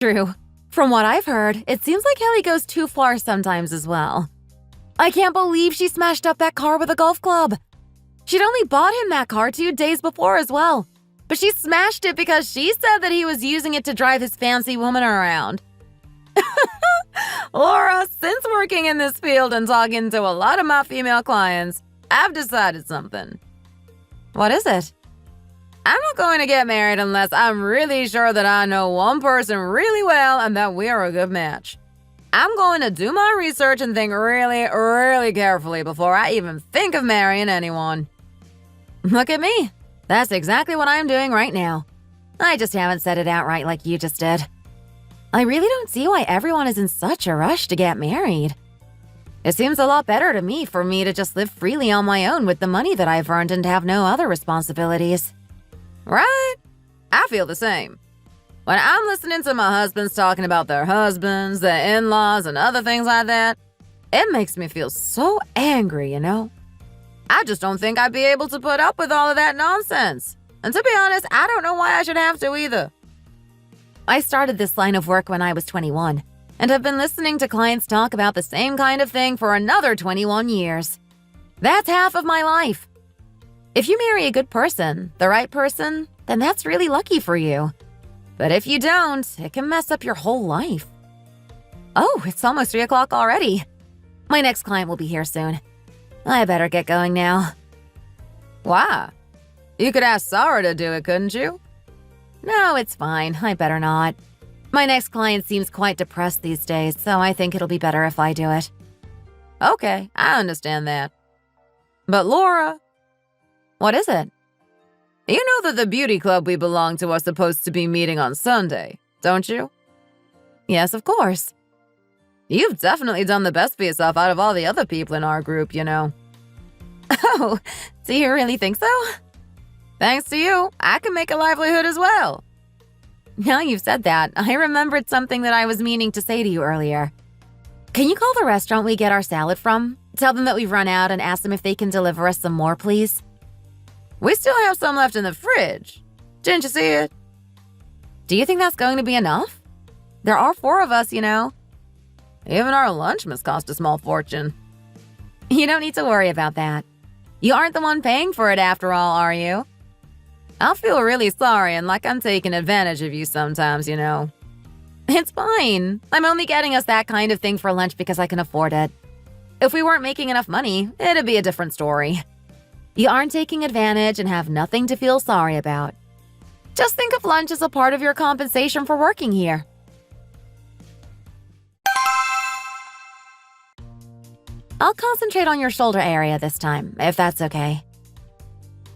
True. From what I've heard, it seems like Kelly goes too far sometimes as well. I can't believe she smashed up that car with a golf club. She'd only bought him that car 2 days before as well. But she smashed it because she said that he was using it to drive his fancy woman around. Laura, since working in this field and talking to a lot of my female clients, I've decided something. What is it? I'm not going to get married unless I'm really sure that I know one person really well and that we are a good match. I'm going to do my research and think really, really carefully before I even think of marrying anyone. Look at me. That's exactly what I'm doing right now. I just haven't said it outright like you just did. I really don't see why everyone is in such a rush to get married. It seems a lot better to me for me to just live freely on my own with the money that I've earned and have no other responsibilities. Right? I feel the same. When I'm listening to my husbands talking about their husbands, their in-laws, and other things like that, it makes me feel so angry, you know? I just don't think I'd be able to put up with all of that nonsense. And to be honest, I don't know why I should have to either. I started this line of work when I was 21, and have been listening to clients talk about the same kind of thing for another 21 years. That's half of my life. If you marry a good person, the right person, then that's really lucky for you. But if you don't, it can mess up your whole life. Oh, it's almost 3 o'clock already. My next client will be here soon. I better get going now. Why? You could ask Sarah to do it, couldn't you? No, it's fine. I better not. My next client seems quite depressed these days, so I think it'll be better if I do it. Okay, I understand that. But Laura... What is it? You know that the beauty club we belong to are supposed to be meeting on Sunday, don't you? Yes, of course. You've definitely done the best for yourself out of all the other people in our group, you know. Oh, do you really think so? Thanks to you, I can make a livelihood as well. Now you've said that, I remembered something that I was meaning to say to you earlier. Can you call the restaurant we get our salad from? Tell them that we've run out and ask them if they can deliver us some more, please. We still have some left in the fridge. Didn't you see it? Do you think that's going to be enough? There are 4 of us, you know. Even our lunch must cost a small fortune. You don't need to worry about that. You aren't the one paying for it after all, are you? I'll feel really sorry and like I'm taking advantage of you sometimes, you know. It's fine. I'm only getting us that kind of thing for lunch because I can afford it. If we weren't making enough money, it'd be a different story. You aren't taking advantage and have nothing to feel sorry about. Just think of lunch as a part of your compensation for working here. I'll concentrate on your shoulder area this time, if that's okay.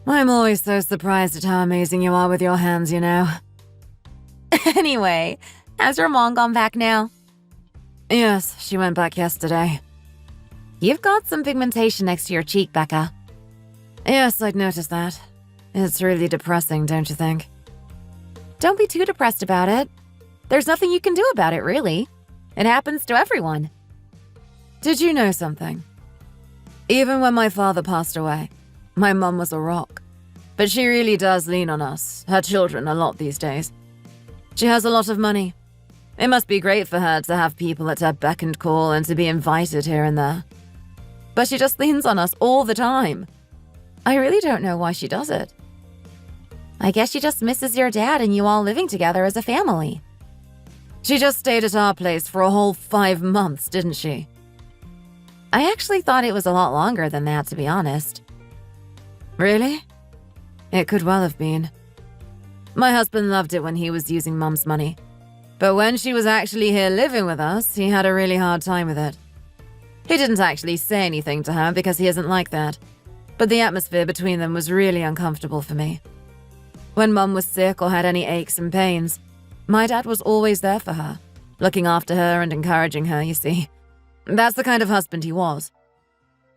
I'm always so surprised at how amazing you are with your hands, you know. Anyway, has your mom gone back now? Yes, she went back yesterday. You've got some pigmentation next to your cheek, Becca. Yes, I'd noticed that. It's really depressing, don't you think? Don't be too depressed about it. There's nothing you can do about it, really. It happens to everyone. Did you know something? Even when my father passed away, my mum was a rock. But she really does lean on us, her children, a lot these days. She has a lot of money. It must be great for her to have people at her beck and call and to be invited here and there. But she just leans on us all the time. I really don't know why she does it. I guess she just misses your dad and you all living together as a family. She just stayed at our place for a whole 5 months, didn't she? I actually thought it was a lot longer than that, to be honest. Really? It could well have been. My husband loved it when he was using Mum's money. But when she was actually here living with us, he had a really hard time with it. He didn't actually say anything to her because he isn't like that. But the atmosphere between them was really uncomfortable for me. When Mum was sick or had any aches and pains, my dad was always there for her, looking after her and encouraging her, you see. That's the kind of husband he was.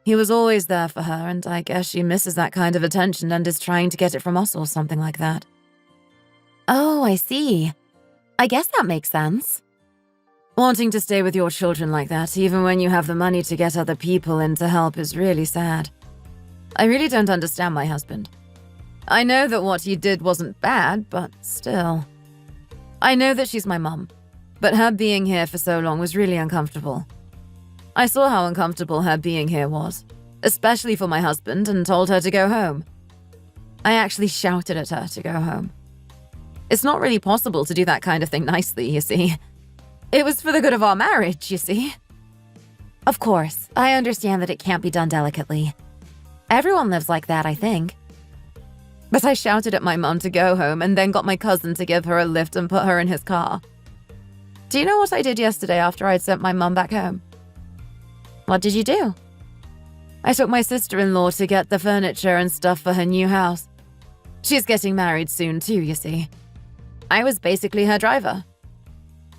He was always there for her, and I guess she misses that kind of attention and is trying to get it from us or something like that. Oh, I see. I guess that makes sense. Wanting to stay with your children like that, even when you have the money to get other people in to help, is really sad. I really don't understand my husband. I know that what he did wasn't bad, but still. I know that she's my mum, But her being here for so long was really uncomfortable. I saw how uncomfortable her being here was, especially for my husband, and told her to go home. I actually shouted at her to go home. It's not really possible to do that kind of thing nicely, you see. It was for the good of our marriage, you see. Of course, I understand that it can't be done delicately. Everyone lives like that, I think. But I shouted at my mum to go home and then got my cousin to give her a lift and put her in his car. Do you know what I did yesterday after I'd sent my mum back home? What did you do? I took my sister-in-law to get the furniture and stuff for her new house. She's getting married soon too, you see. I was basically her driver.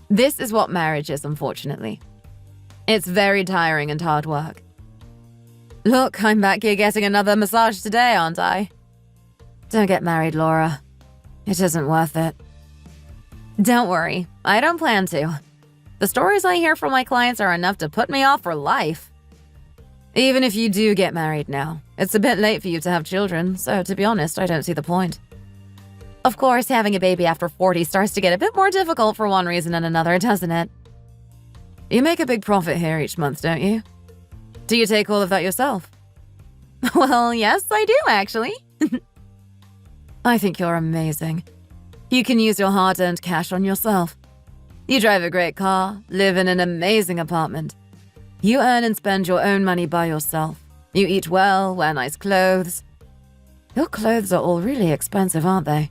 This is what marriage is, unfortunately. It's very tiring and hard work. Look, I'm back here getting another massage today, aren't I? Don't get married, Laura. It isn't worth it. Don't worry, I don't plan to. The stories I hear from my clients are enough to put me off for life. Even if you do get married now, it's a bit late for you to have children, so to be honest, I don't see the point. Of course, having a baby after 40 starts to get a bit more difficult for one reason and another, doesn't it? You make a big profit here each month, don't you? Do you take all of that yourself? Well, yes, I do, actually. I think you're amazing. You can use your hard-earned cash on yourself. You drive a great car, live in an amazing apartment. You earn and spend your own money by yourself. You eat well, wear nice clothes. Your clothes are all really expensive, aren't they?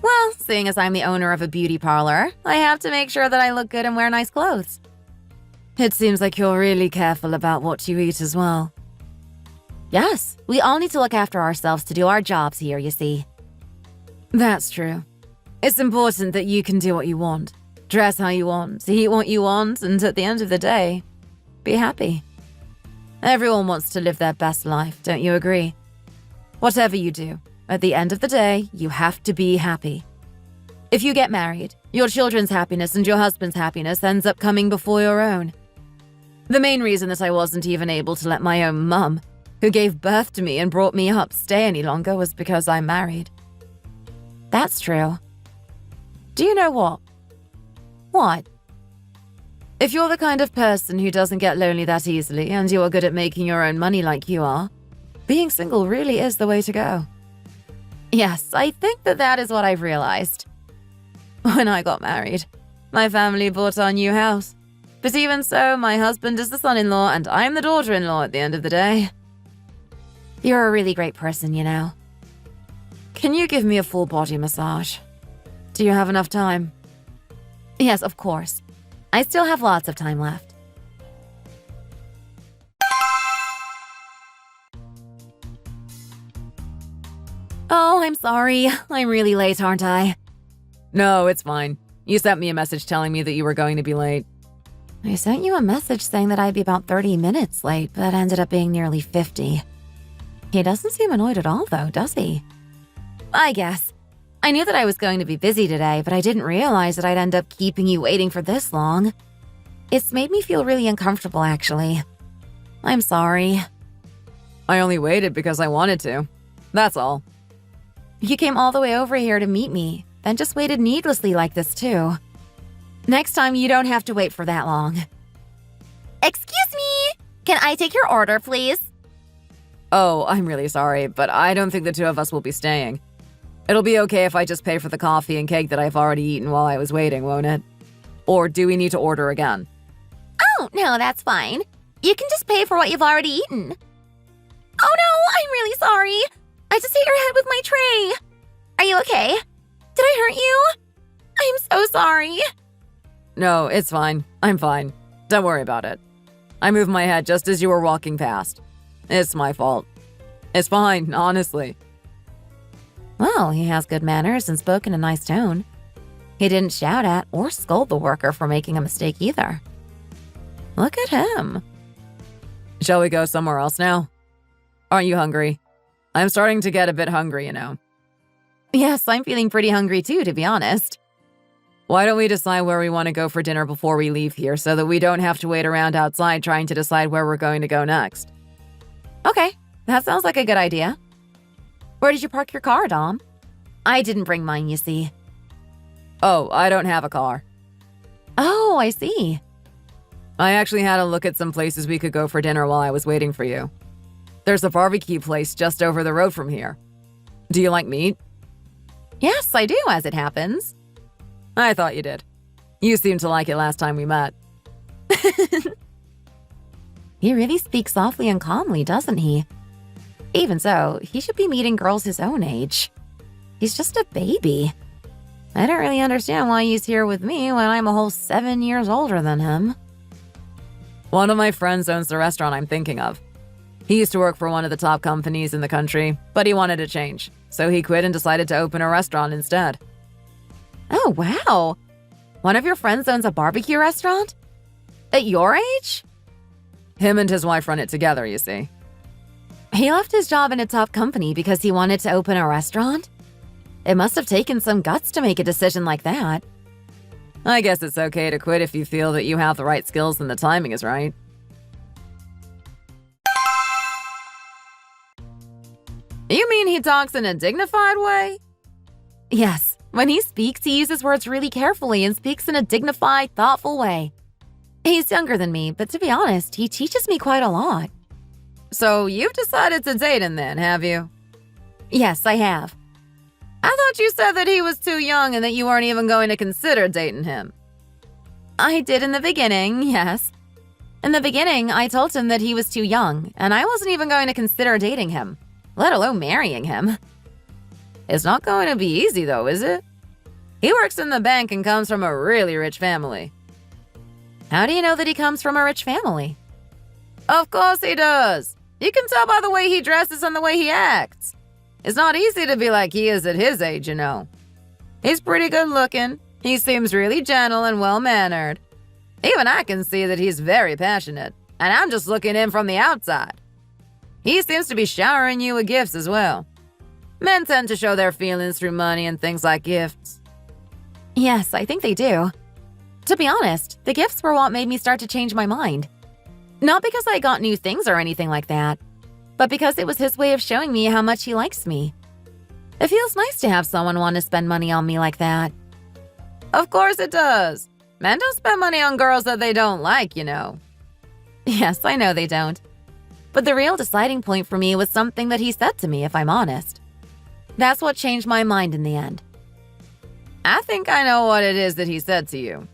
Well, seeing as I'm the owner of a beauty parlor, I have to make sure that I look good and wear nice clothes. It seems like you're really careful about what you eat as well. Yes, we all need to look after ourselves to do our jobs here, you see. That's true. It's important that you can do what you want, dress how you want, eat what you want, and at the end of the day, be happy. Everyone wants to live their best life, don't you agree? Whatever you do, at the end of the day, you have to be happy. If you get married, your children's happiness and your husband's happiness ends up coming before your own. The main reason that I wasn't even able to let my own mum, who gave birth to me and brought me up, stay any longer was because I'm married. That's true. Do you know what? What? If you're the kind of person who doesn't get lonely that easily and you are good at making your own money like you are, being single really is the way to go. Yes, I think that is what I've realized. When I got married, my family bought our new house. But even so, my husband is the son-in-law and I'm the daughter-in-law at the end of the day. You're a really great person, you know. Can you give me a full body massage? Do you have enough time? Yes, of course. I still have lots of time left. Oh, I'm sorry. I'm really late, aren't I? No, it's fine. You sent me a message telling me that you were going to be late. I sent you a message saying that I'd be about 30 minutes late, but ended up being nearly 50. He doesn't seem annoyed at all, though, does he? I guess. I knew that I was going to be busy today, but I didn't realize that I'd end up keeping you waiting for this long. It's made me feel really uncomfortable, actually. I'm sorry. I only waited because I wanted to. That's all. You came all the way over here to meet me, then just waited needlessly like this, too. Next time, you don't have to wait for that long. Excuse me! Can I take your order, please? Oh, I'm really sorry, but I don't think the two of us will be staying. It'll be okay if I just pay for the coffee and cake that I've already eaten while I was waiting, won't it? Or do we need to order again? Oh, no, that's fine. You can just pay for what you've already eaten. Oh no, I'm really sorry. I just hit your head with my tray. Are you okay? Did I hurt you? I'm so sorry. No, it's fine. I'm fine. Don't worry about it. I moved my head just as you were walking past. It's my fault. It's fine, honestly. Well, he has good manners and spoke in a nice tone. He didn't shout at or scold the worker for making a mistake either. Look at him. Shall we go somewhere else now? Aren't you hungry? I'm starting to get a bit hungry, you know. Yes, I'm feeling pretty hungry too, to be honest. Why don't we decide where we want to go for dinner before we leave here so that we don't have to wait around outside trying to decide where we're going to go next? Okay, that sounds like a good idea. Where did you park your car, Dom? I didn't bring mine, you see. Oh, I don't have a car. Oh, I see. I actually had a look at some places we could go for dinner while I was waiting for you. There's a barbecue place just over the road from here. Do you like meat? Yes, I do, as it happens. I thought you did. You seemed to like it last time we met. He really speaks softly and calmly, doesn't he? Even so, he should be meeting girls his own age. He's just a baby. I don't really understand why he's here with me when I'm a whole 7 years older than him. One of my friends owns the restaurant I'm thinking of. He used to work for one of the top companies in the country, but he wanted to change, so he quit and decided to open a restaurant instead. Oh, wow. One of your friends owns a barbecue restaurant? At your age? Him and his wife run it together, you see. He left his job in a top company because he wanted to open a restaurant? It must have taken some guts to make a decision like that. I guess it's okay to quit if you feel that you have the right skills and the timing is right. You mean he talks in a dignified way? Yes. When he speaks, he uses words really carefully and speaks in a dignified, thoughtful way. He's younger than me, but to be honest, he teaches me quite a lot. So you've decided to date him then, have you? Yes, I have. I thought you said that he was too young and that you weren't even going to consider dating him. I did in the beginning, yes. In the beginning, I told him that he was too young, and I wasn't even going to consider dating him, let alone marrying him. It's not going to be easy though, is it? He works in the bank and comes from a really rich family. How do you know that he comes from a rich family? Of course he does. You can tell by the way he dresses and the way he acts. It's not easy to be like he is at his age, you know. He's pretty good looking. He seems really gentle and well-mannered. Even I can see that he's very passionate, and I'm just looking in from the outside. He seems to be showering you with gifts as well. Men tend to show their feelings through money and things like gifts. Yes, I think they do. To be honest, the gifts were what made me start to change my mind. Not because I got new things or anything like that, but because it was his way of showing me how much he likes me. It feels nice to have someone want to spend money on me like that. Of course it does. Men don't spend money on girls that they don't like, you know. Yes, I know they don't. But the real deciding point for me was something that he said to me, if I'm honest. That's what changed my mind in the end. I think I know what it is that he said to you.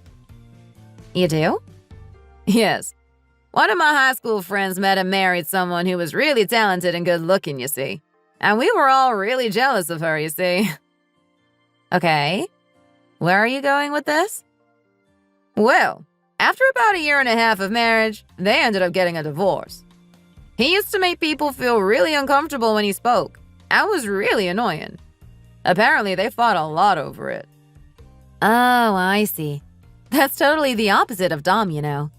You do? Yes. One of my high school friends met and married someone who was really talented and good looking, you see. And we were all really jealous of her, you see. Okay. Where are you going with this? Well, after about 1.5 years of marriage, they ended up getting a divorce. He used to make people feel really uncomfortable when he spoke. That was really annoying. Apparently, they fought a lot over it. Oh, I see. That's totally the opposite of Dom, you know.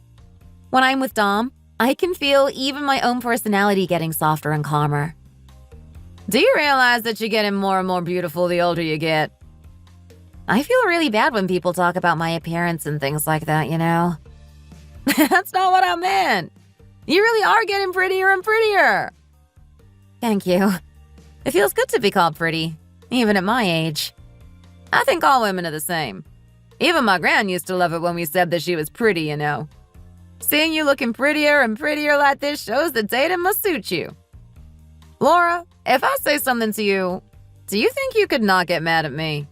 When I'm with Dom, I can feel even my own personality getting softer and calmer. Do you realize that you're getting more and more beautiful the older you get? I feel really bad when people talk about my appearance and things like that, you know. That's not what I meant. You really are getting prettier and prettier. Thank you. It feels good to be called pretty, even at my age. I think all women are the same. Even my gran used to love it when we said that she was pretty, you know. Seeing you looking prettier and prettier like this shows that dating must suit you. Laura, if I say something to you, do you think you could not get mad at me?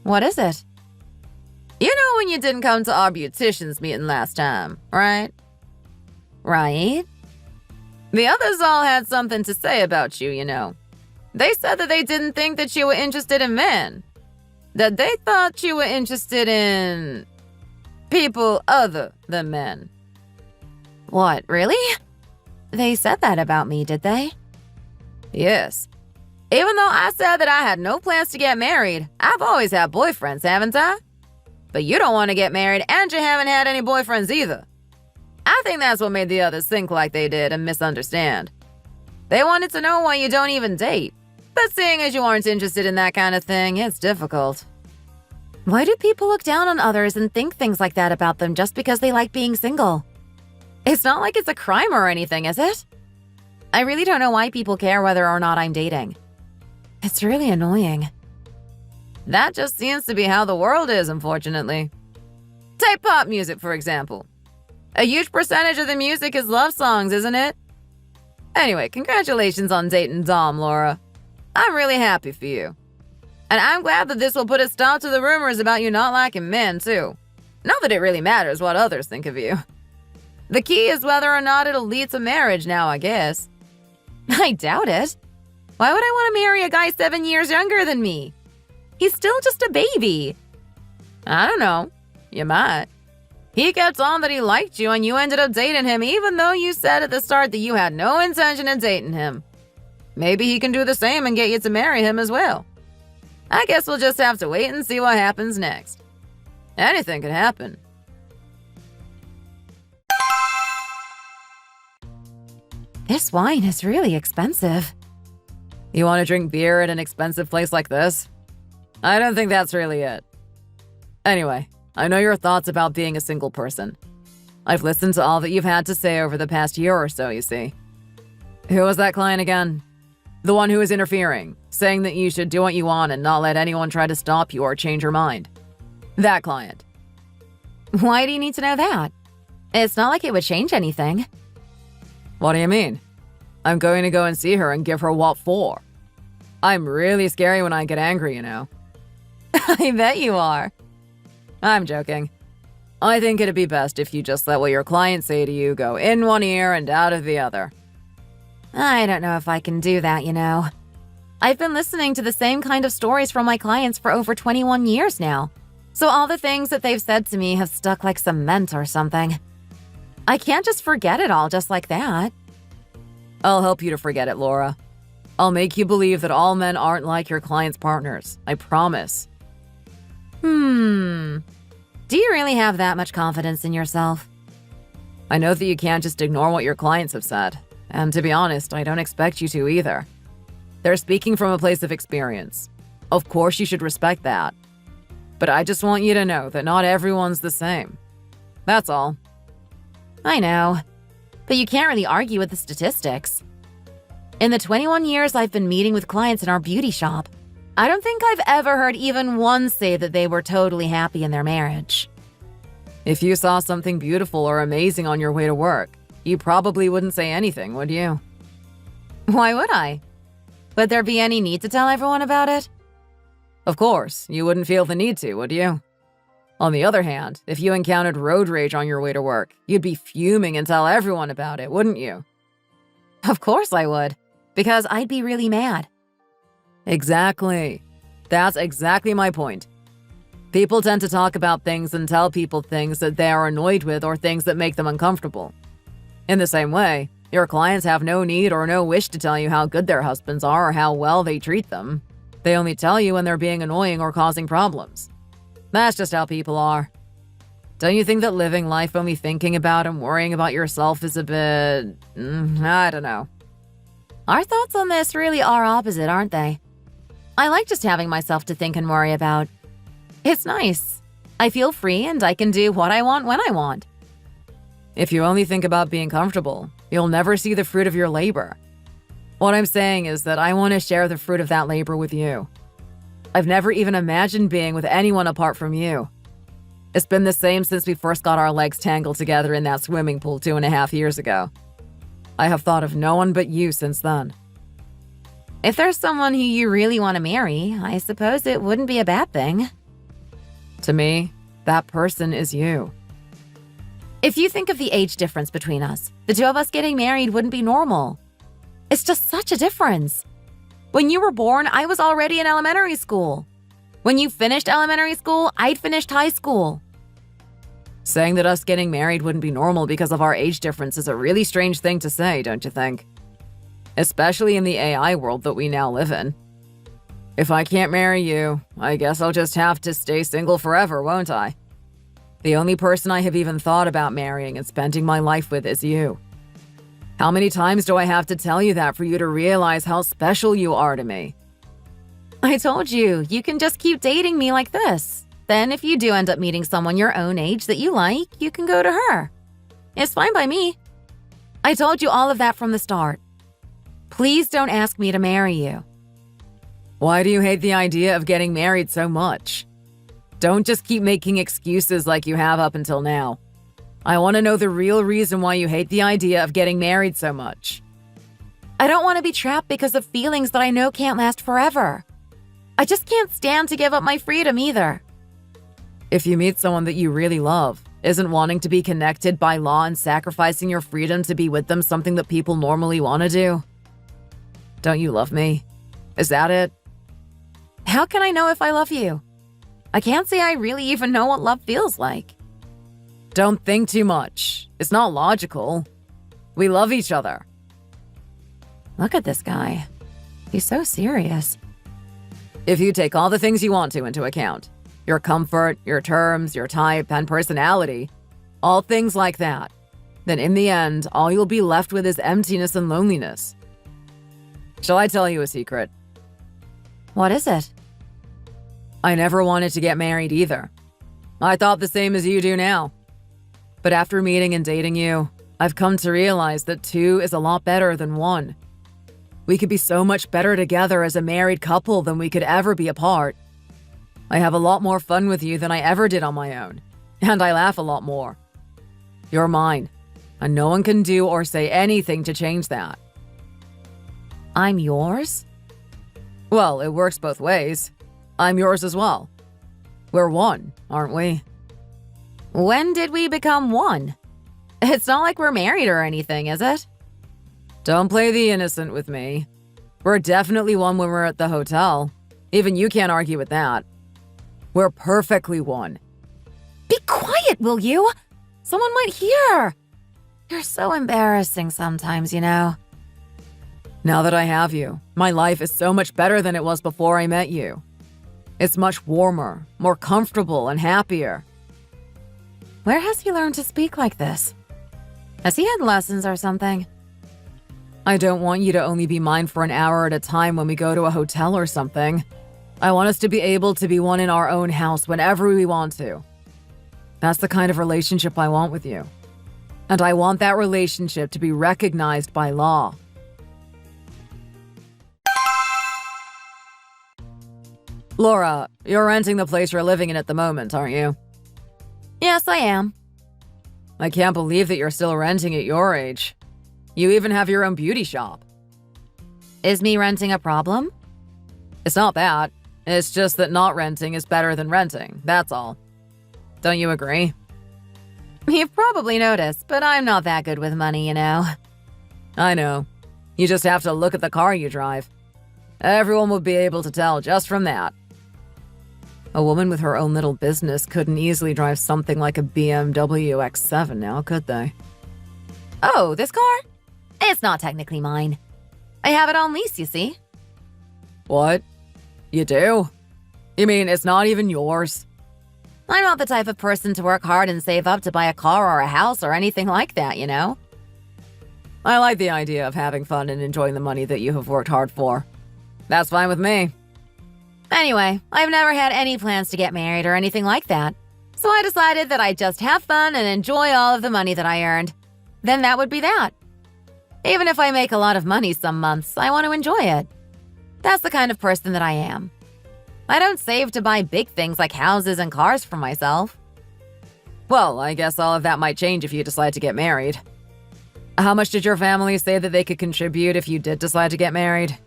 What is it? You know when you didn't come to our beautician's meeting last time, right? Right. The others all had something to say about you, you know. They said that they didn't think that you were interested in men. That they thought you were interested in people other than men. What, really? They said that about me, did they? Yes. Even though I said that I had no plans to get married, I've always had boyfriends, haven't I? But you don't want to get married and you haven't had any boyfriends either. I think that's what made the others think like they did and misunderstand. They wanted to know why you don't even date. But seeing as you aren't interested in that kind of thing, it's difficult. Why do people look down on others and think things like that about them just because they like being single? It's not like it's a crime or anything, is it? I really don't know why people care whether or not I'm dating. It's really annoying. That just seems to be how the world is, unfortunately. Take pop music, for example. A huge percentage of the music is love songs, isn't it? Anyway, congratulations on dating Dom, Laura. I'm really happy for you. And I'm glad that this will put a stop to the rumors about you not liking men, too. Not that it really matters what others think of you. The key is whether or not it'll lead to marriage now, I guess. I doubt it. Why would I want to marry a guy 7 years younger than me? He's still just a baby. I don't know. You might. He kept on that he liked you and you ended up dating him even though you said at the start that you had no intention of dating him. Maybe he can do the same and get you to marry him as well. I guess we'll just have to wait and see what happens next. Anything could happen. This wine is really expensive. You want to drink beer at an expensive place like this? I don't think that's really it. Anyway, I know your thoughts about being a single person. I've listened to all that you've had to say over the past year or so, you see. Who was that client again? The one who was interfering, saying that you should do what you want and not let anyone try to stop you or change your mind. That client. Why do you need to know that? It's not like it would change anything. What do you mean? I'm going to go and see her and give her what for. I'm really scary when I get angry, you know. I bet you are. I'm joking. I think it'd be best if you just let what your clients say to you go in one ear and out of the other. I don't know if I can do that, you know. I've been listening to the same kind of stories from my clients for over 21 years now. So all the things that they've said to me have stuck like cement or something. I can't just forget it all just like that. I'll help you to forget it, Laura. I'll make you believe that all men aren't like your clients' partners. I promise. Do you really have that much confidence in yourself? I know that you can't just ignore what your clients have said. And to be honest, I don't expect you to either. They're speaking from a place of experience. Of course you should respect that. But I just want you to know that not everyone's the same. That's all. I know. But you can't really argue with the statistics. In the 21 years I've been meeting with clients in our beauty shop, I don't think I've ever heard even one say that they were totally happy in their marriage. If you saw something beautiful or amazing on your way to work, you probably wouldn't say anything, would you? Why would I? Would there be any need to tell everyone about it? Of course, you wouldn't feel the need to, would you? On the other hand, if you encountered road rage on your way to work, you'd be fuming and tell everyone about it, wouldn't you? Of course I would, because I'd be really mad. Exactly. That's exactly my point. People tend to talk about things and tell people things that they are annoyed with or things that make them uncomfortable. In the same way, your clients have no need or no wish to tell you how good their husbands are or how well they treat them. They only tell you when they're being annoying or causing problems. That's just how people are. Don't you think that living life only thinking about and worrying about yourself is a bit… I don't know. Our thoughts on this really are opposite, aren't they? I like just having myself to think and worry about. It's nice. I feel free and I can do what I want when I want. If you only think about being comfortable, you'll never see the fruit of your labor. What I'm saying is that I want to share the fruit of that labor with you. I've never even imagined being with anyone apart from you. It's been the same since we first got our legs tangled together in that swimming pool 2.5 years ago. I have thought of no one but you since then. If there's someone who you really want to marry, I suppose it wouldn't be a bad thing. To me, that person is you. If you think of the age difference between us, the two of us getting married wouldn't be normal. It's just such a difference. When you were born, I was already in elementary school. When you finished elementary school, I'd finished high school. Saying that us getting married wouldn't be normal because of our age difference is a really strange thing to say, don't you think? Especially in the AI world that we now live in. If I can't marry you, I guess I'll just have to stay single forever, won't I? The only person I have even thought about marrying and spending my life with is you. How many times do I have to tell you that for you to realize how special you are to me? I told you, you can just keep dating me like this. Then if you do end up meeting someone your own age that you like, you can go to her. It's fine by me. I told you all of that from the start. Please don't ask me to marry you. Why do you hate the idea of getting married so much? Don't just keep making excuses like you have up until now. I want to know the real reason why you hate the idea of getting married so much. I don't want to be trapped because of feelings that I know can't last forever. I just can't stand to give up my freedom either. If you meet someone that you really love, isn't wanting to be connected by law and sacrificing your freedom to be with them something that people normally want to do? Don't you love me? Is that it? How can I know if I love you? I can't say I really even know what love feels like. Don't think too much. It's not logical. We love each other. Look at this guy. He's so serious. If you take all the things you want to into account, your comfort, your terms, your type, and personality, all things like that, then in the end, all you'll be left with is emptiness and loneliness. Shall I tell you a secret? What is it? I never wanted to get married either. I thought the same as you do now. But after meeting and dating you, I've come to realize that 2 is a lot better than 1. We could be so much better together as a married couple than we could ever be apart. I have a lot more fun with you than I ever did on my own, and I laugh a lot more. You're mine, and no one can do or say anything to change that. I'm yours? Well, it works both ways. I'm yours as well. We're one, aren't we? When did we become one? It's not like we're married or anything, is it? Don't play the innocent with me. We're definitely one when we're at the hotel. Even you can't argue with that. We're perfectly one. Be quiet, will you? Someone might hear. You're so embarrassing sometimes, you know. Now that I have you, my life is so much better than it was before I met you. It's much warmer, more comfortable, and happier. Where has he learned to speak like this? Has he had lessons or something? I don't want you to only be mine for an hour at a time when we go to a hotel or something. I want us to be able to be one in our own house whenever we want to. That's the kind of relationship I want with you. And I want that relationship to be recognized by law. Laura, you're renting the place you're living in at the moment, aren't you? Yes, I am. I can't believe that you're still renting at your age. You even have your own beauty shop. Is me renting a problem? It's not that. It's just that not renting is better than renting, that's all. Don't you agree? You've probably noticed, but I'm not that good with money, you know. I know. You just have to look at the car you drive. Everyone will be able to tell just from that. A woman with her own little business couldn't easily drive something like a BMW X7 now, could they? Oh, this car? It's not technically mine. I have it on lease, you see. What? You do? You mean it's not even yours? I'm not the type of person to work hard and save up to buy a car or a house or anything like that, you know? I like the idea of having fun and enjoying the money that you have worked hard for. That's fine with me. Anyway, I've never had any plans to get married or anything like that. So I decided that I'd just have fun and enjoy all of the money that I earned. Then that would be that. Even if I make a lot of money some months, I want to enjoy it. That's the kind of person that I am. I don't save to buy big things like houses and cars for myself. Well, I guess all of that might change if you decide to get married. How much did your family say that they could contribute if you did decide to get married?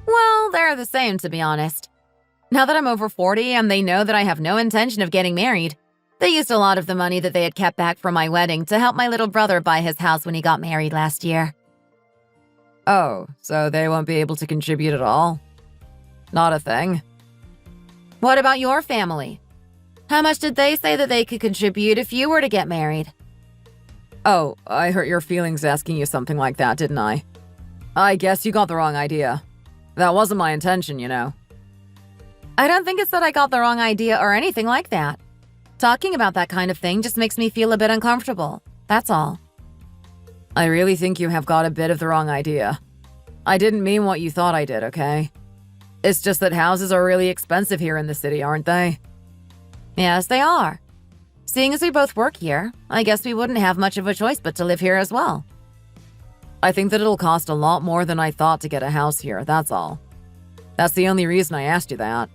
Well, they're the same, to be honest. Now that I'm over 40 and they know that I have no intention of getting married, they used a lot of the money that they had kept back from my wedding to help my little brother buy his house when he got married last year. Oh, so they won't be able to contribute at all? Not a thing. What about your family? How much did they say that they could contribute if you were to get married? Oh, I hurt your feelings asking you something like that, didn't I? I guess you got the wrong idea. That wasn't my intention, you know. I don't think it's that I got the wrong idea or anything like that. Talking about that kind of thing just makes me feel a bit uncomfortable. That's all. I really think you have got a bit of the wrong idea. I didn't mean what you thought I did, okay? It's just that houses are really expensive here in the city, aren't they? Yes, they are. Seeing as we both work here, I guess we wouldn't have much of a choice but to live here as well. I think that it'll cost a lot more than I thought to get a house here, that's all. That's the only reason I asked you that.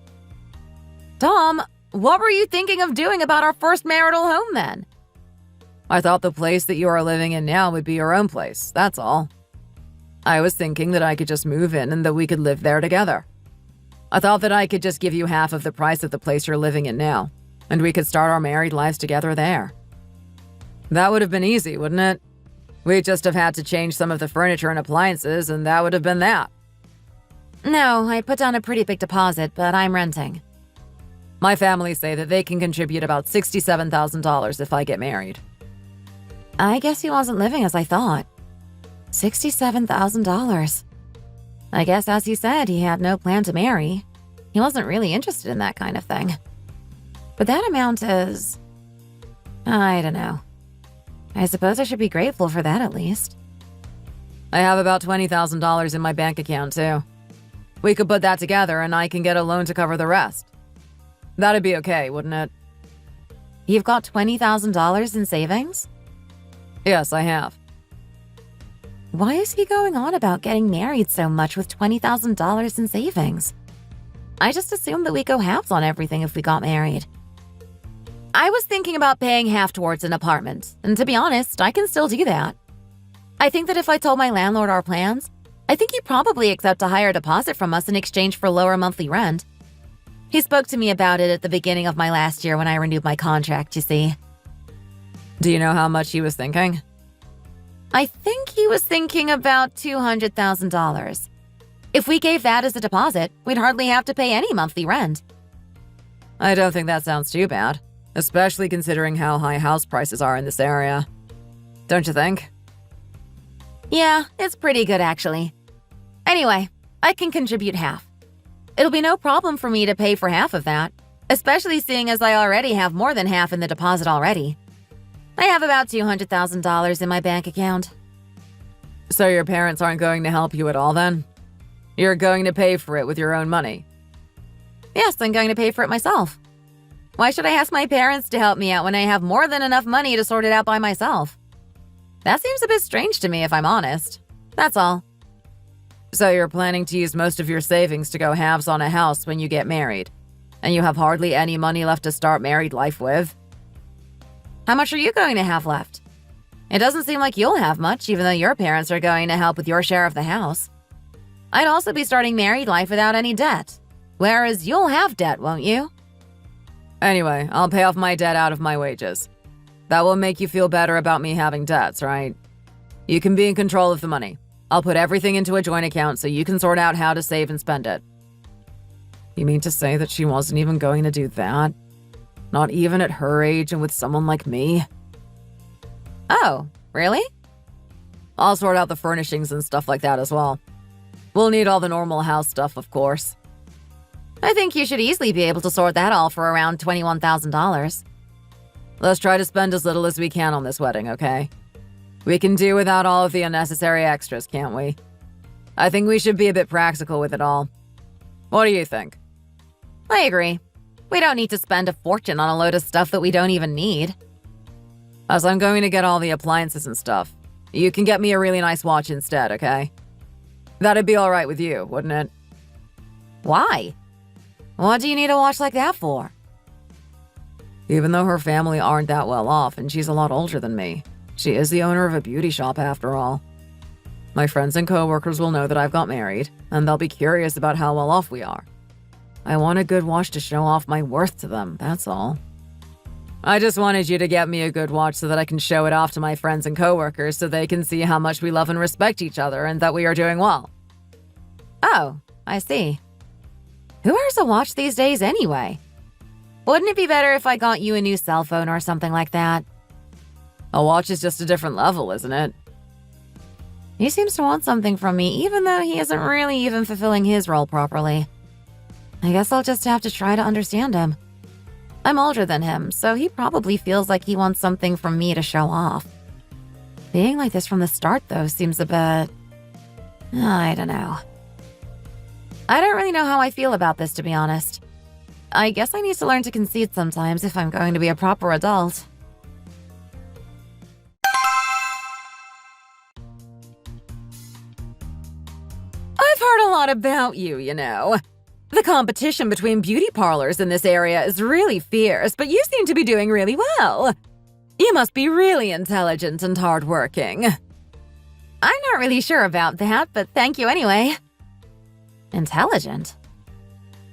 Tom, What were you thinking of doing about our first marital home then? I thought the place that you are living in now would be your own place, that's all. I was thinking that I could just move in and that we could live there together. I thought that I could just give you half of the price of the place you're living in now, and we could start our married lives together there. That would have been easy, wouldn't it? We'd just have had to change some of the furniture and appliances, and that would have been that. No, I put down a pretty big deposit, but I'm renting. My family say that they can contribute about $67,000 if I get married. I guess he wasn't living as I thought. $67,000. I guess, as he said, he had no plan to marry. He wasn't really interested in that kind of thing. But that amount is... I don't know. I suppose I should be grateful for that at least. I have about $20,000 in my bank account, too. We could put that together and I can get a loan to cover the rest. That'd be okay, wouldn't it? You've got $20,000 in savings? Yes, I have. Why is he going on about getting married so much with $20,000 in savings? I just assumed that we go halves on everything if we got married. I was thinking about paying half towards an apartment, and to be honest, I can still do that. I think that if I told my landlord our plans, I think he'd probably accept a higher deposit from us in exchange for lower monthly rent. He spoke to me about it at the beginning of my last year when I renewed my contract, you see. Do you know how much he was thinking? I think he was thinking about $200,000. If we gave that as a deposit, we'd hardly have to pay any monthly rent. I don't think that sounds too bad, especially considering how high house prices are in this area. Don't you think? Yeah, it's pretty good actually. Anyway, I can contribute half. It'll be no problem for me to pay for half of that, especially seeing as I already have more than half in the deposit already. I have about $200,000 in my bank account. So your parents aren't going to help you at all then? You're going to pay for it with your own money? Yes, I'm going to pay for it myself. Why should I ask my parents to help me out when I have more than enough money to sort it out by myself? That seems a bit strange to me if I'm honest. That's all. So you're planning to use most of your savings to go halves on a house when you get married, and you have hardly any money left to start married life with? How much are you going to have left? It doesn't seem like you'll have much, even though your parents are going to help with your share of the house. I'd also be starting married life without any debt, whereas you'll have debt, won't you? Anyway, I'll pay off my debt out of my wages. That will make you feel better about me having debts, right? You can be in control of the money. I'll put everything into a joint account so you can sort out how to save and spend it. You mean to say that she wasn't even going to do that? Not even at her age and with someone like me? Oh, really? I'll sort out the furnishings and stuff like that as well. We'll need all the normal house stuff, of course. I think you should easily be able to sort that all for around $21,000. Let's try to spend as little as we can on this wedding, okay? We can do without all of the unnecessary extras, can't we? I think we should be a bit practical with it all. What do you think? I agree. We don't need to spend a fortune on a load of stuff that we don't even need. As I'm going to get all the appliances and stuff, you can get me a really nice watch instead, okay? That'd be all right with you, wouldn't it? Why? What do you need a watch like that for? Even though her family aren't that well off and she's a lot older than me, she is the owner of a beauty shop after all. My friends and coworkers will know that I've got married, and they'll be curious about how well off we are. I want a good watch to show off my worth to them, that's all. I just wanted you to get me a good watch so that I can show it off to my friends and coworkers so they can see how much we love and respect each other and that we are doing well. Oh, I see. Who wears a watch these days anyway? Wouldn't it be better if I got you a new cell phone or something like that? A watch is just a different level, isn't it? He seems to want something from me, even though he isn't really even fulfilling his role properly. I guess I'll just have to try to understand him. I'm older than him, so he probably feels like he wants something from me to show off. Being like this from the start, though, seems a bit... I don't know. I don't really know how I feel about this, to be honest. I guess I need to learn to concede sometimes if I'm going to be a proper adult. I've heard a lot about you, you know. The The competition between beauty parlors in this area is really fierce, but you seem to be doing really well. You must be really intelligent and hardworking. I'm not really sure about that, but thank you anyway. Intelligent?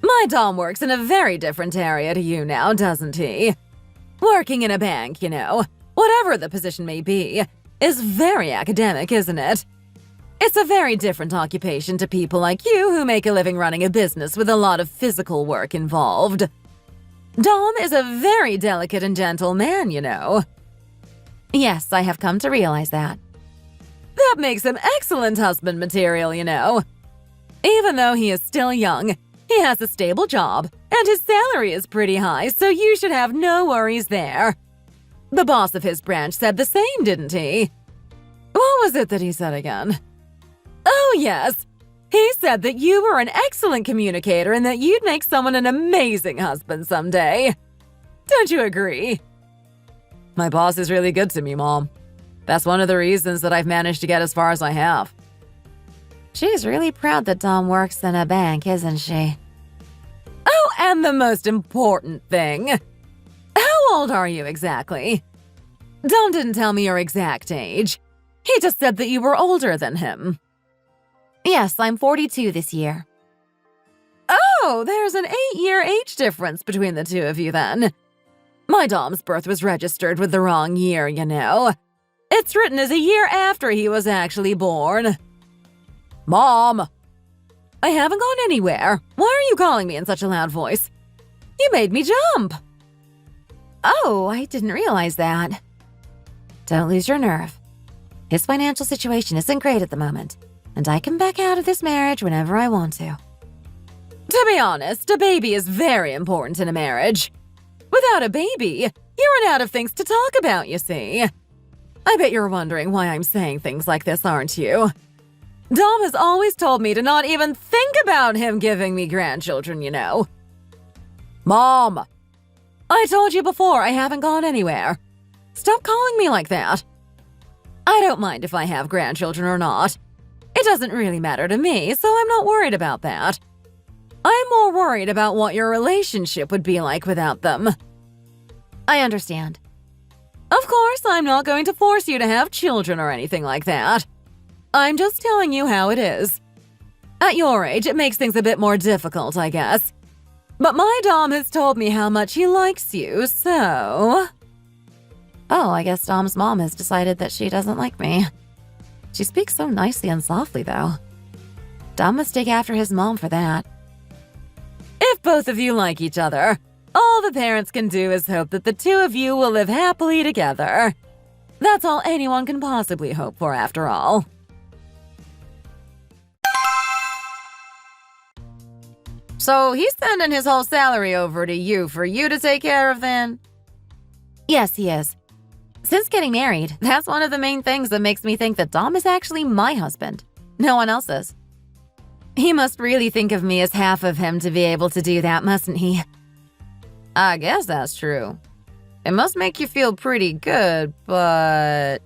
My Dom works in a very different area to you now, doesn't he? Working in a bank, you know, whatever the position may be, is very academic, isn't it? It's a very different occupation to people like you who make a living running a business with a lot of physical work involved. Dom is a very delicate and gentle man, you know. Yes, I have come to realize that. That makes him excellent husband material, you know. Even though he is still young, he has a stable job, and his salary is pretty high, so you should have no worries there. The boss of his branch said the same, didn't he? What was it that he said again? Oh, yes. He said that you were an excellent communicator and that you'd make someone an amazing husband someday. Don't you agree? My boss is really good to me, Mom. That's one of the reasons that I've managed to get as far as I have. She's really proud that Dom works in a bank, isn't she? Oh, and the most important thing. How old are you exactly? Dom didn't tell me your exact age. He just said that you were older than him. Yes, I'm 42 this year. Oh, there's an 8-year age difference between the two of you then. My Dom's birth was registered with the wrong year, you know. It's written as a year after he was actually born. Mom! I haven't gone anywhere. Why are you calling me in such a loud voice? You made me jump. Oh, I didn't realize that. Don't lose your nerve. His financial situation isn't great at the moment, and I can back out of this marriage whenever I want to. To be honest, a baby is very important in a marriage. Without a baby, you run out of things to talk about, you see. I bet you're wondering why I'm saying things like this, aren't you? Dom has always told me to not even think about him giving me grandchildren, you know. Mom! I told you before I haven't gone anywhere. Stop calling me like that. I don't mind if I have grandchildren or not. It doesn't really matter to me, so I'm not worried about that. I'm more worried about what your relationship would be like without them. I understand. Of course, I'm not going to force you to have children or anything like that. I'm just telling you how it is. At your age, it makes things a bit more difficult, I guess. But my Dom has told me how much he likes you, so... Oh, I guess Dom's mom has decided that she doesn't like me. She speaks so nicely and softly, though. Dom must take after his mom for that. If both of you like each other, all the parents can do is hope that the two of you will live happily together. That's all anyone can possibly hope for, after all. So he's sending his whole salary over to you for you to take care of then? Yes, he is. Since getting married, that's one of the main things that makes me think that Dom is actually my husband. No one else's. He must really think of me as half of him to be able to do that, mustn't he? I guess that's true. It must make you feel pretty good, but...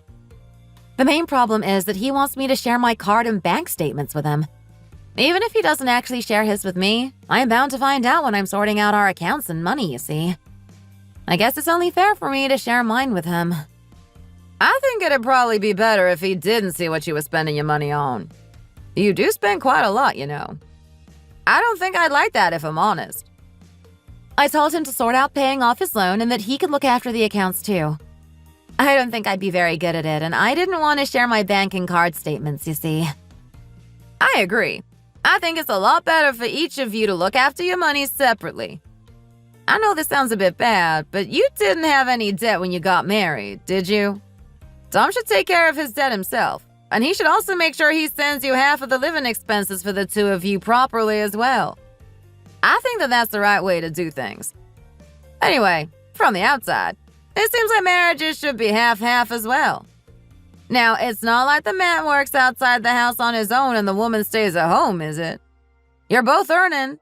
The main problem is that he wants me to share my card and bank statements with him. Even if he doesn't actually share his with me, I am bound to find out when I'm sorting out our accounts and money, you see. I guess it's only fair for me to share mine with him. I think it'd probably be better if he didn't see what you were spending your money on. You do spend quite a lot, you know. I don't think I'd like that if I'm honest. I told him to sort out paying off his loan and that he could look after the accounts too. I don't think I'd be very good at it, and I didn't want to share my bank and card statements, you see. I agree. I think it's a lot better for each of you to look after your money separately. I know this sounds a bit bad, but you didn't have any debt when you got married, did you? Dom should take care of his debt himself, and he should also make sure he sends you half of the living expenses for the two of you properly as well. I think that that's the right way to do things. Anyway, from the outside, it seems like marriages should be half-half as well. Now, it's not like the man works outside the house on his own and the woman stays at home, is it? You're both earning.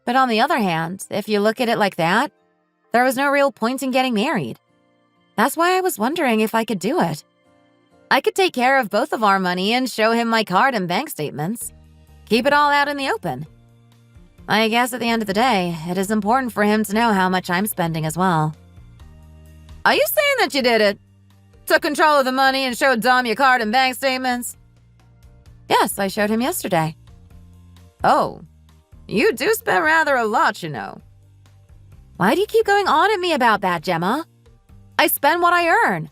But on the other hand, if you look at it like that, there was no real point in getting married. That's why I was wondering if I could do it. I could take care of both of our money and show him my card and bank statements. Keep it all out in the open. I guess at the end of the day, it is important for him to know how much I'm spending as well. Are you saying that you did it? Took control of the money and showed Dom your card and bank statements? Yes, I showed him yesterday. Oh, you do spend rather a lot, you know. Why do you keep going on at me about that, Gemma? I spend what I earn.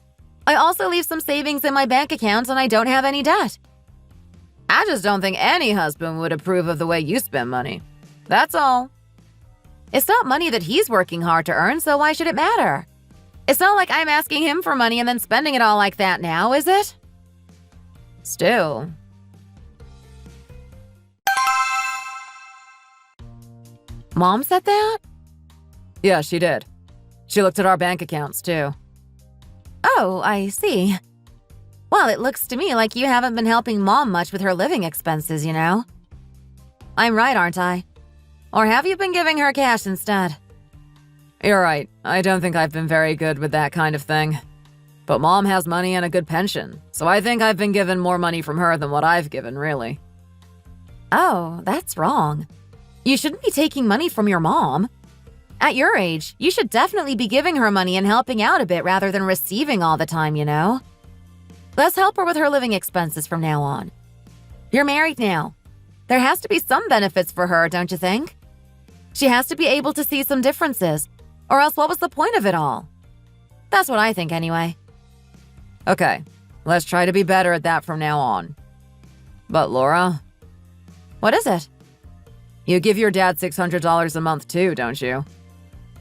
I also leave some savings in my bank account and I don't have any debt. I just don't think any husband would approve of the way you spend money. That's all. It's not money that he's working hard to earn, so why should it matter? It's not like I'm asking him for money and then spending it all like that now, is it? Still. Mom said that? Yeah, she did. She looked at our bank accounts, too. Oh, I see. Well, it looks to me like you haven't been helping Mom much with her living expenses, you know? I'm right, aren't I? Or have you been giving her cash instead? You're right. I don't think I've been very good with that kind of thing. But Mom has money and a good pension, so I think I've been given more money from her than what I've given, really. Oh, that's wrong. You shouldn't be taking money from your mom. At your age, you should definitely be giving her money and helping out a bit rather than receiving all the time, you know? Let's help her with her living expenses from now on. You're married now. There has to be some benefits for her, don't you think? She has to be able to see some differences, or else what was the point of it all? That's what I think anyway. Okay, let's try to be better at that from now on. But Laura? What is it? You give your dad $600 a month too, don't you?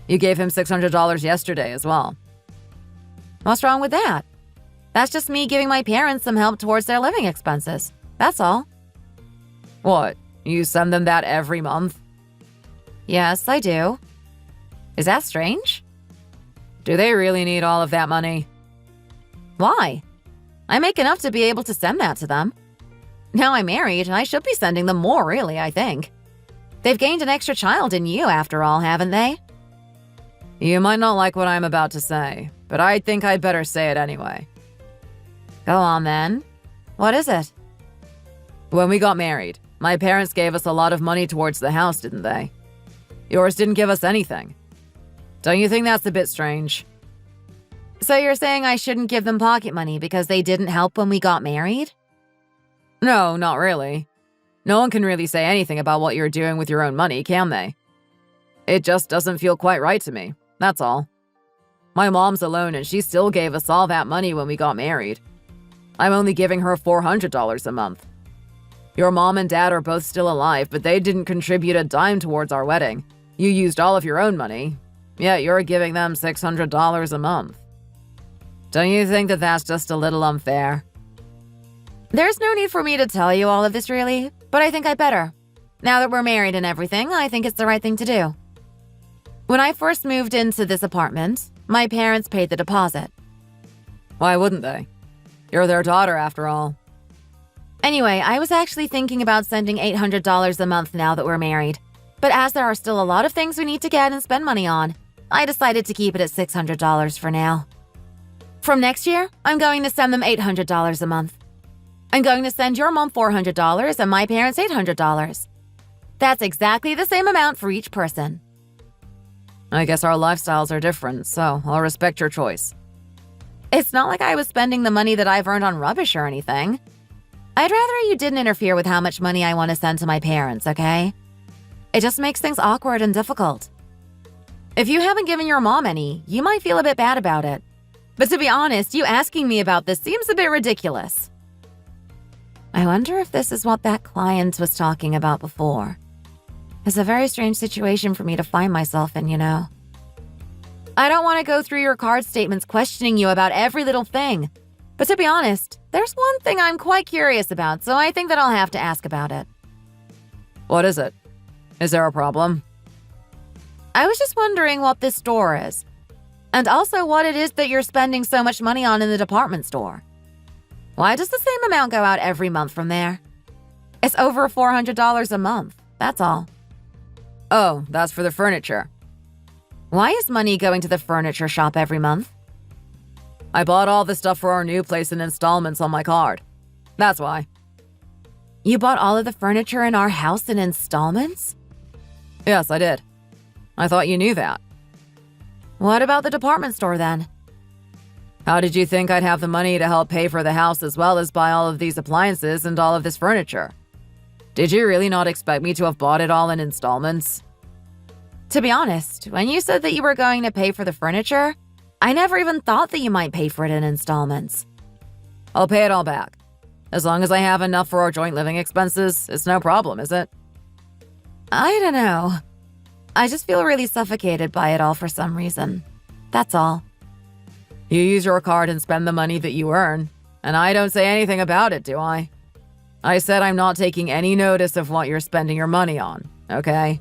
You gave him $600 yesterday as well. What's wrong with that? That's just me giving my parents some help towards their living expenses. That's all. What? You send them that every month? Yes, I do. Is that strange? Do they really need all of that money? Why? I make enough to be able to send that to them. Now I'm married, I should be sending them more, really, I think. They've gained an extra child in you, after all, haven't they? You might not like what I'm about to say, but I think I'd better say it anyway. Go on, then. What is it? When we got married, my parents gave us a lot of money towards the house, didn't they? Yours didn't give us anything. Don't you think that's a bit strange? So you're saying I shouldn't give them pocket money because they didn't help when we got married? No, not really. No one can really say anything about what you're doing with your own money, can they? It just doesn't feel quite right to me, that's all. My mom's alone and she still gave us all that money when we got married. I'm only giving her $400 a month. Your mom and dad are both still alive, but they didn't contribute a dime towards our wedding. You used all of your own money, yet you're giving them $600 a month. Don't you think that that's just a little unfair? There's no need for me to tell you all of this, really, but I think I better. Now that we're married and everything, I think it's the right thing to do. When I first moved into this apartment, my parents paid the deposit. Why wouldn't they? You're their daughter, after all. Anyway, I was actually thinking about sending $800 a month now that we're married. But as there are still a lot of things we need to get and spend money on, I decided to keep it at $600 for now. From next year, I'm going to send them $800 a month. I'm going to send your mom $400 and my parents $800. That's exactly the same amount for each person. I guess our lifestyles are different, so I'll respect your choice. It's not like I was spending the money that I've earned on rubbish or anything. I'd rather you didn't interfere with how much money I want to send to my parents, okay? It just makes things awkward and difficult. If you haven't given your mom any, you might feel a bit bad about it. But to be honest, you asking me about this seems a bit ridiculous. I wonder if this is what that client was talking about before. It's a very strange situation for me to find myself in, you know. I don't want to go through your card statements questioning you about every little thing. But to be honest, there's one thing I'm quite curious about, so I think that I'll have to ask about it. What is it? Is there a problem? I was just wondering what this store is. And also what it is that you're spending so much money on in the department store. Why does the same amount go out every month from there? It's over $400 a month, that's all. Oh, that's for the furniture. Why is money going to the furniture shop every month? I bought all the stuff for our new place in installments on my card. That's why. You bought all of the furniture in our house in installments? Yes, I did. I thought you knew that. What about the department store then? How did you think I'd have the money to help pay for the house as well as buy all of these appliances and all of this furniture? Did you really not expect me to have bought it all in installments? To be honest, when you said that you were going to pay for the furniture, I never even thought that you might pay for it in installments. I'll pay it all back. As long as I have enough for our joint living expenses, it's no problem, is it? I don't know. I just feel really suffocated by it all for some reason. That's all. You use your card and spend the money that you earn, and I don't say anything about it, do I? I said I'm not taking any notice of what you're spending your money on, okay?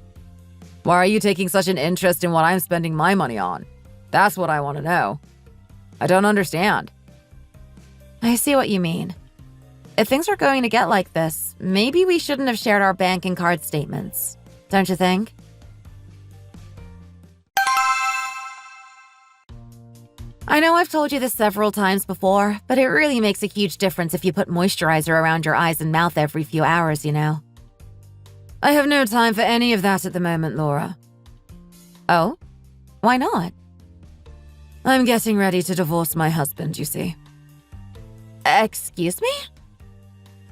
Why are you taking such an interest in what I'm spending my money on? That's what I want to know. I don't understand. I see what you mean. If things are going to get like this, maybe we shouldn't have shared our bank and card statements. Don't you think? I know I've told you this several times before, but it really makes a huge difference if you put moisturizer around your eyes and mouth every few hours, you know. I have no time for any of that at the moment, Laura. Oh? Why not? I'm getting ready to divorce my husband, you see. Excuse me?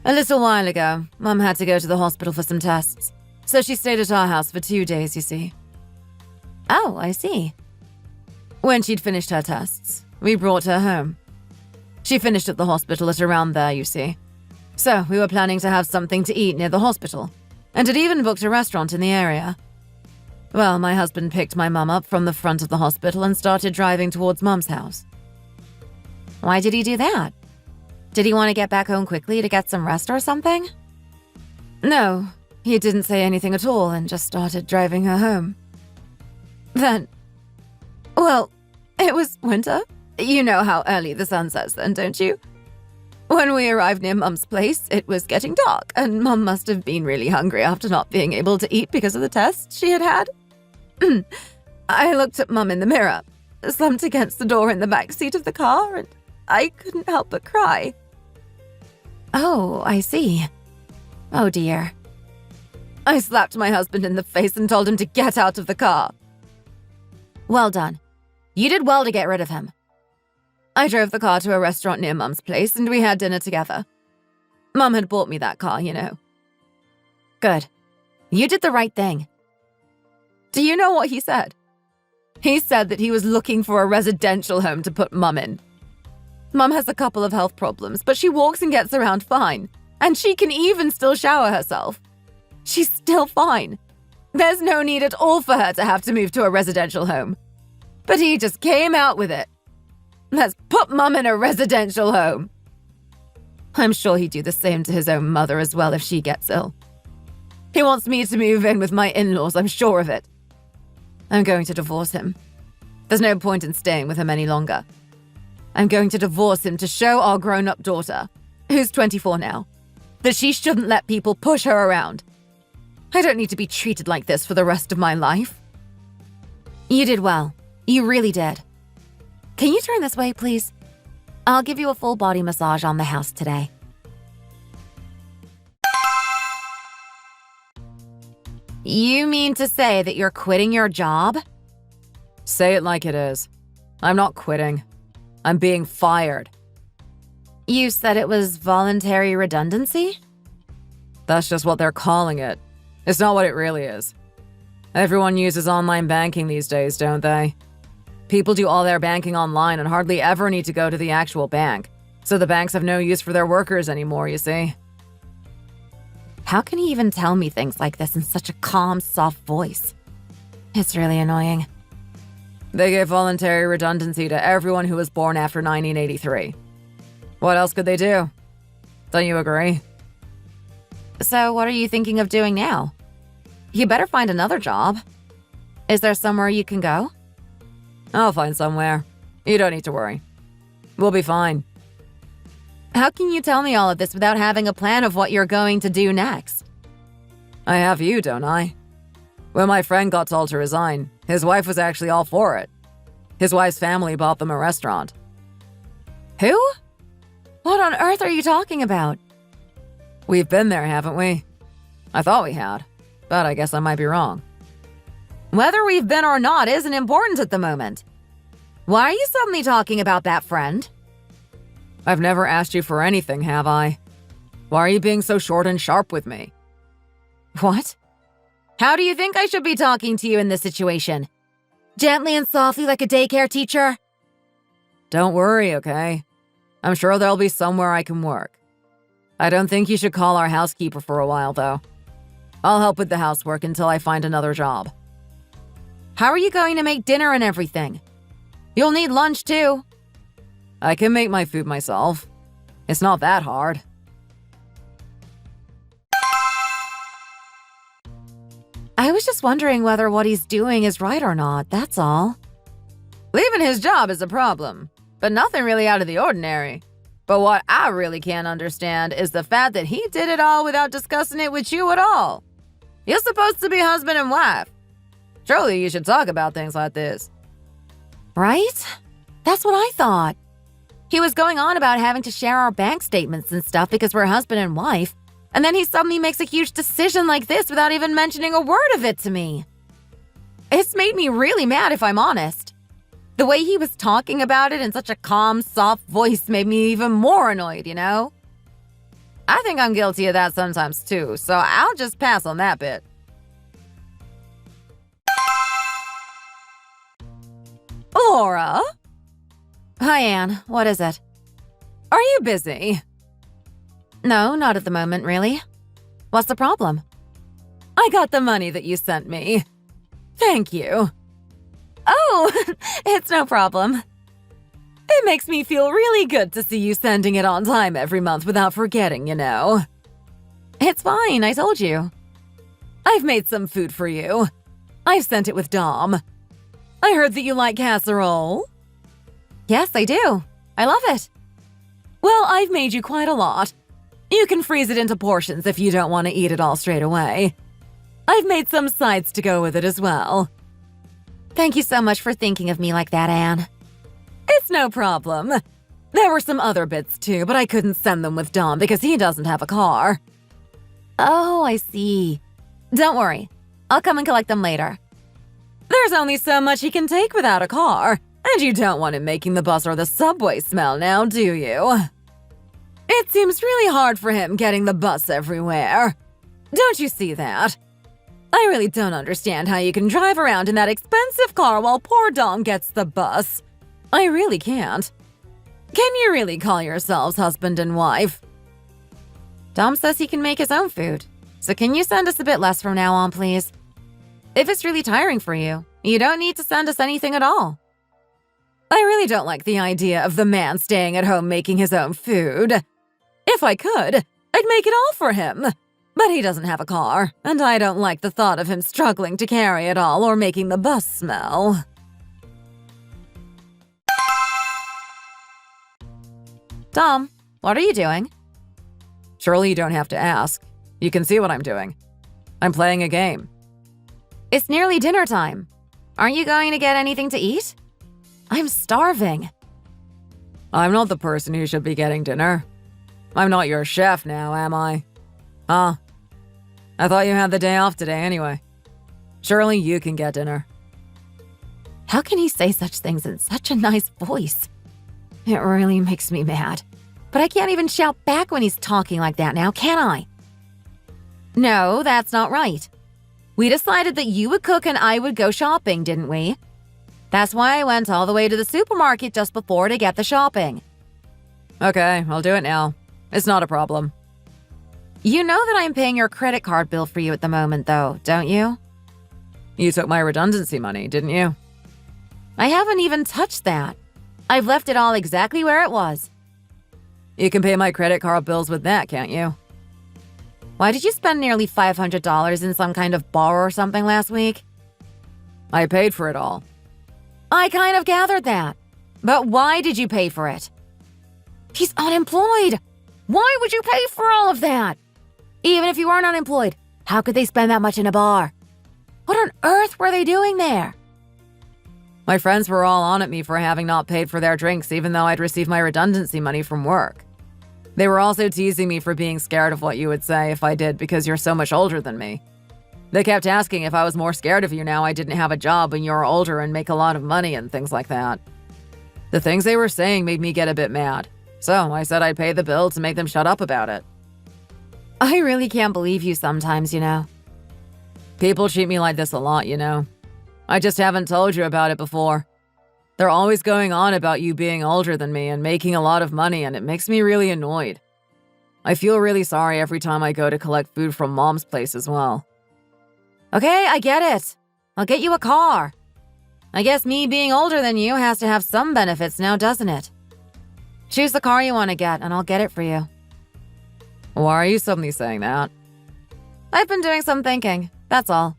A little while ago, Mum had to go to the hospital for some tests, so she stayed at our house for 2 days, you see. Oh, I see. When she'd finished her tests, we brought her home. She finished at the hospital at around there, you see. So we were planning to have something to eat near the hospital, and had even booked a restaurant in the area. Well, my husband picked my mum up from the front of the hospital and started driving towards Mum's house. Why did he do that? Did he want to get back home quickly to get some rest or something? No, he didn't say anything at all and just started driving her home. Then, well, it was winter. You know how early the sun sets then, don't you? When we arrived near Mum's place, it was getting dark, and Mum must have been really hungry after not being able to eat because of the tests she had had. I looked at Mum in the mirror, slumped against the door in the back seat of the car, and I couldn't help but cry. Oh, I see. Oh dear. I slapped my husband in the face and told him to get out of the car. Well done. You did well to get rid of him. I drove the car to a restaurant near Mum's place and we had dinner together. Mum had bought me that car, you know. Good. You did the right thing. Do you know what he said? He said that he was looking for a residential home to put Mum in. Mum has a couple of health problems, but she walks and gets around fine. And she can even still shower herself. She's still fine. There's no need at all for her to have to move to a residential home. But he just came out with it. Let's put Mum in a residential home. I'm sure he'd do the same to his own mother as well if she gets ill. He wants me to move in with my in-laws, I'm sure of it. I'm going to divorce him. There's no point in staying with him any longer. I'm going to divorce him to show our grown-up daughter, who's 24 now, that she shouldn't let people push her around. I don't need to be treated like this for the rest of my life. You did well. You really did. Can you turn this way, please? I'll give you a full body massage on the house today. You mean to say that you're quitting your job? Say it like it is. I'm not quitting. I'm being fired. You said it was voluntary redundancy? That's just what they're calling it. It's not what it really is. Everyone uses online banking these days, don't they? People do all their banking online and hardly ever need to go to the actual bank. So the banks have no use for their workers anymore, you see. How can he even tell me things like this in such a calm, soft voice? It's really annoying. They gave voluntary redundancy to everyone who was born after 1983. What else could they do? Don't you agree? So what are you thinking of doing now? You better find another job. Is there somewhere you can go? I'll find somewhere. You don't need to worry. We'll be fine. How can you tell me all of this without having a plan of what you're going to do next? I have you, don't I? When my friend got told to resign, his wife was actually all for it. His wife's family bought them a restaurant. Who? What on earth are you talking about? We've been there, haven't we? I thought we had, but I guess I might be wrong. Whether we've been or not isn't important at the moment. Why are you suddenly talking about that friend? I've never asked you for anything, have I? Why are you being so short and sharp with me? What? How do you think I should be talking to you in this situation? Gently and softly like a daycare teacher? Don't worry, okay? I'm sure there'll be somewhere I can work. I don't think you should call our housekeeper for a while, though. I'll help with the housework until I find another job. How are you going to make dinner and everything? You'll need lunch, too. I can make my food myself. It's not that hard. I was just wondering whether what he's doing is right or not, that's all. Leaving his job is a problem, but nothing really out of the ordinary. But what I really can't understand is the fact that he did it all without discussing it with you at all. You're supposed to be husband and wife. Surely you should talk about things like this. Right? That's what I thought. He was going on about having to share our bank statements and stuff because we're husband and wife, and then he suddenly makes a huge decision like this without even mentioning a word of it to me. It's made me really mad, if I'm honest. The way he was talking about it in such a calm, soft voice made me even more annoyed, you know? I think I'm guilty of that sometimes too, so I'll just pass on that bit. Laura? Hi, Anne. What is it? Are you busy? No, not at the moment, really. What's the problem? I got the money that you sent me. Thank you. Oh, it's no problem. It makes me feel really good to see you sending it on time every month without forgetting, you know. It's fine, I told you. I've made some food for you. I've sent it with Dom. I heard that you like casserole. Yes, I do. I love it. Well, I've made you quite a lot. You can freeze it into portions if you don't want to eat it all straight away. I've made some sides to go with it as well. Thank you so much for thinking of me like that, Anne. It's no problem. There were some other bits too, but I couldn't send them with Dom because he doesn't have a car. Oh, I see. Don't worry. I'll come and collect them later. There's only so much he can take without a car, and you don't want him making the bus or the subway smell now, do you? It seems really hard for him getting the bus everywhere. Don't you see that? I really don't understand how you can drive around in that expensive car while poor Dom gets the bus. I really can't. Can you really call yourselves husband and wife? Dom says he can make his own food, so can you send us a bit less from now on, please? If it's really tiring for you, you don't need to send us anything at all. I really don't like the idea of the man staying at home making his own food. If I could, I'd make it all for him. But he doesn't have a car, and I don't like the thought of him struggling to carry it all or making the bus smell. Dom, what are you doing? Surely you don't have to ask. You can see what I'm doing. I'm playing a game. It's nearly dinner time. Aren't you going to get anything to eat? I'm starving. I'm not the person who should be getting dinner. I'm not your chef now, am I? Huh? I thought you had the day off today anyway. Surely you can get dinner. How can he say such things in such a nice voice? It really makes me mad. But I can't even shout back when he's talking like that now, can I? No, that's not right. We decided that you would cook and I would go shopping, didn't we? That's why I went all the way to the supermarket just before to get the shopping. Okay, I'll do it now. It's not a problem. You know that I'm paying your credit card bill for you at the moment, though, don't you? You took my redundancy money, didn't you? I haven't even touched that. I've left it all exactly where it was. You can pay my credit card bills with that, can't you? Why did you spend nearly $500 in some kind of bar or something last week? I paid for it all. I kind of gathered that. But why did you pay for it? He's unemployed. Why would you pay for all of that? Even if you weren't unemployed, how could they spend that much in a bar? What on earth were they doing there? My friends were all on at me for having not paid for their drinks even though I'd received my redundancy money from work. They were also teasing me for being scared of what you would say if I did because you're so much older than me. They kept asking if I was more scared of you now I didn't have a job when you were older and make a lot of money and things like that. The things they were saying made me get a bit mad, so I said I'd pay the bill to make them shut up about it. I really can't believe you sometimes, you know. People treat me like this a lot, you know. I just haven't told you about it before. They're always going on about you being older than me and making a lot of money, and it makes me really annoyed. I feel really sorry every time I go to collect food from Mom's place as well. Okay, I get it. I'll get you a car. I guess me being older than you has to have some benefits now, doesn't it? Choose the car you want to get, and I'll get it for you. Why are you suddenly saying that? I've been doing some thinking, that's all.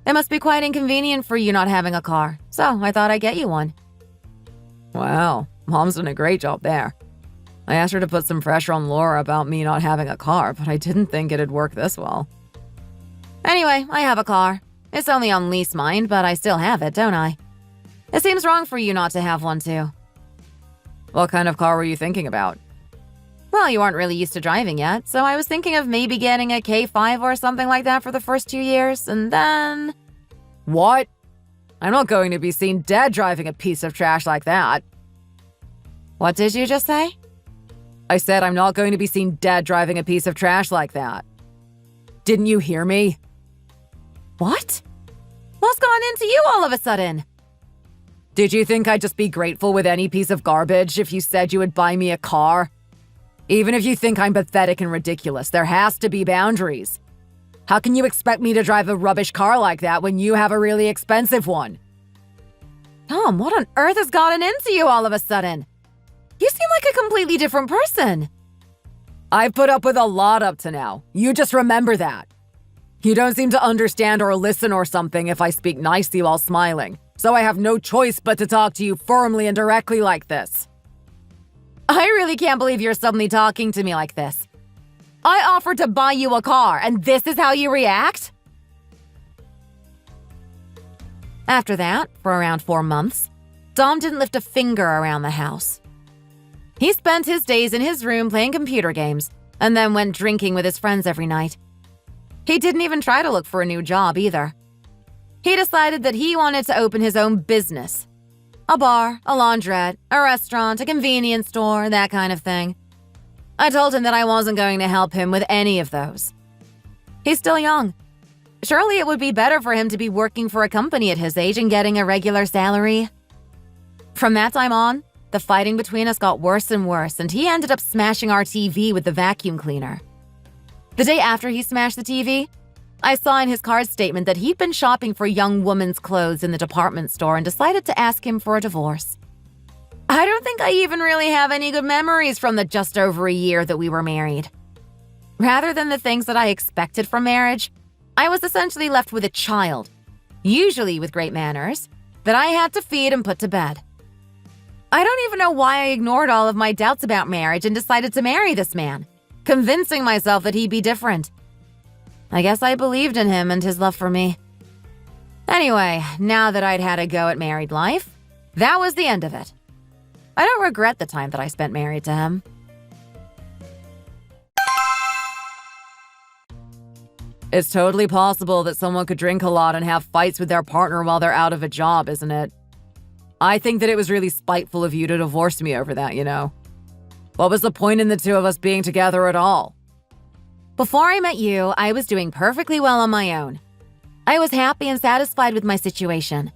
It must be quite inconvenient for you not having a car, so I thought I'd get you one. Wow, Mom's done a great job there. I asked her to put some pressure on Laura about me not having a car, but I didn't think it'd work this well. Anyway, I have a car. It's only on lease, mind, but I still have it, don't I? It seems wrong for you not to have one, too. What kind of car were you thinking about? Well, you aren't really used to driving yet, so I was thinking of maybe getting a K5 or something like that for the first 2 years, and then… What? I'm not going to be seen dead driving a piece of trash like that. What did you just say? I said I'm not going to be seen dead driving a piece of trash like that. Didn't you hear me? What? What's gone into you all of a sudden? Did you think I'd just be grateful with any piece of garbage if you said you would buy me a car? Even if you think I'm pathetic and ridiculous, there has to be boundaries. How can you expect me to drive a rubbish car like that when you have a really expensive one? Tom, what on earth has gotten into you all of a sudden? You seem like a completely different person. I've put up with a lot up to now. You just remember that. You don't seem to understand or listen or something if I speak nicely while smiling, so I have no choice but to talk to you firmly and directly like this. I really can't believe you're suddenly talking to me like this. I offered to buy you a car, and this is how you react? After that, for around 4 months, Dom didn't lift a finger around the house. He spent his days in his room playing computer games, and then went drinking with his friends every night. He didn't even try to look for a new job either. He decided that he wanted to open his own business. A bar, a laundrette, a restaurant, a convenience store, that kind of thing. I told him that I wasn't going to help him with any of those. He's still young. Surely it would be better for him to be working for a company at his age and getting a regular salary. From that time on, the fighting between us got worse and worse, and he ended up smashing our TV with the vacuum cleaner. The day after he smashed the TV, I saw in his card statement that he'd been shopping for young women's clothes in the department store and decided to ask him for a divorce. I don't think I even really have any good memories from the just over a year that we were married. Rather than the things that I expected from marriage, I was essentially left with a child, usually with great manners, that I had to feed and put to bed. I don't even know why I ignored all of my doubts about marriage and decided to marry this man, convincing myself that he'd be different. I guess I believed in him and his love for me. Anyway, now that I'd had a go at married life, that was the end of it. I don't regret the time that I spent married to him. It's totally possible that someone could drink a lot and have fights with their partner while they're out of a job, isn't it? I think that it was really spiteful of you to divorce me over that, you know. What was the point in the two of us being together at all? Before I met you, I was doing perfectly well on my own. I was happy and satisfied with my situation.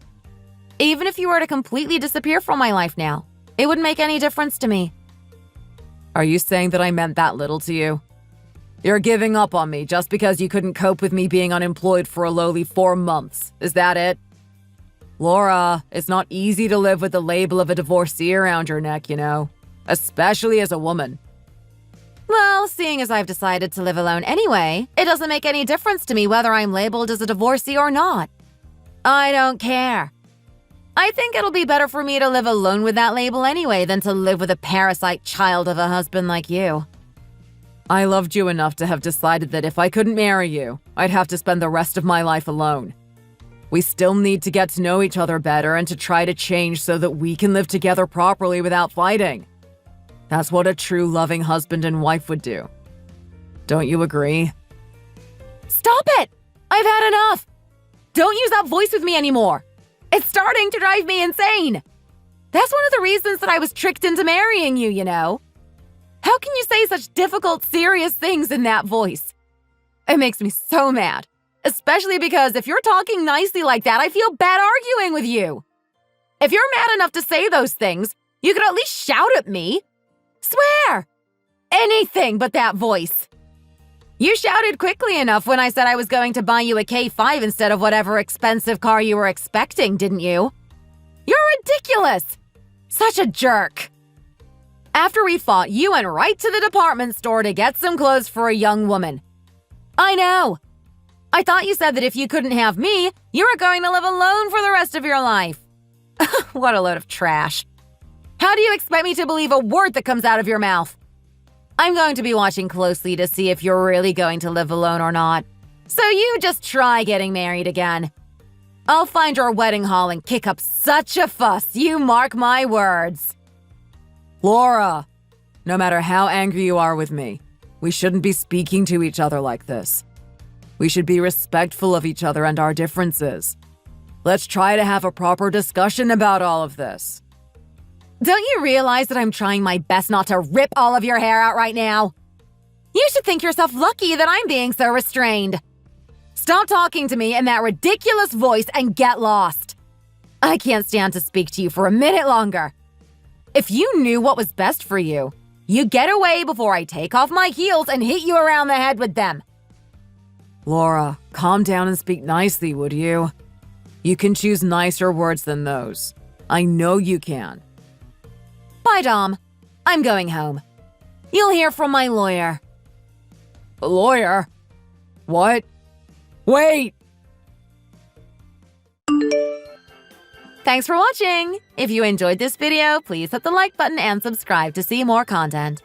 Even if you were to completely disappear from my life now, it wouldn't make any difference to me. Are you saying that I meant that little to you? You're giving up on me just because you couldn't cope with me being unemployed for a lowly 4 months. Is that it? Laura, it's not easy to live with the label of a divorcee around your neck, you know, especially as a woman. Well, seeing as I've decided to live alone anyway, it doesn't make any difference to me whether I'm labeled as a divorcee or not. I don't care. I think it'll be better for me to live alone with that label anyway than to live with a parasite child of a husband like you. I loved you enough to have decided that if I couldn't marry you, I'd have to spend the rest of my life alone. We still need to get to know each other better and to try to change so that we can live together properly without fighting. That's what a true loving husband and wife would do. Don't you agree? Stop it! I've had enough. Don't use that voice with me anymore. It's starting to drive me insane. That's one of the reasons that I was tricked into marrying you, you know. How can you say such difficult, serious things in that voice? It makes me so mad, especially because if you're talking nicely like that, I feel bad arguing with you. If you're mad enough to say those things, you could at least shout at me. Swear! Anything but that voice. You shouted quickly enough when I said I was going to buy you a K5 instead of whatever expensive car you were expecting, didn't you? You're ridiculous! Such a jerk. After we fought, you went right to the department store to get some clothes for a young woman. I know. I thought you said that if you couldn't have me, you were going to live alone for the rest of your life. What a load of trash. How do you expect me to believe a word that comes out of your mouth? I'm going to be watching closely to see if you're really going to live alone or not. So you just try getting married again. I'll find your wedding hall and kick up such a fuss, you mark my words. Laura, no matter how angry you are with me, we shouldn't be speaking to each other like this. We should be respectful of each other and our differences. Let's try to have a proper discussion about all of this. Don't you realize that I'm trying my best not to rip all of your hair out right now? You should think yourself lucky that I'm being so restrained. Stop talking to me in that ridiculous voice and get lost. I can't stand to speak to you for a minute longer. If you knew what was best for you, you'd get away before I take off my heels and hit you around the head with them. Laura, calm down and speak nicely, would you? You can choose nicer words than those. I know you can. Bye, Dom. I'm going home. You'll hear from my lawyer. A lawyer? What? Wait! Thanks for watching! If you enjoyed this video, please hit the like button and subscribe to see more content.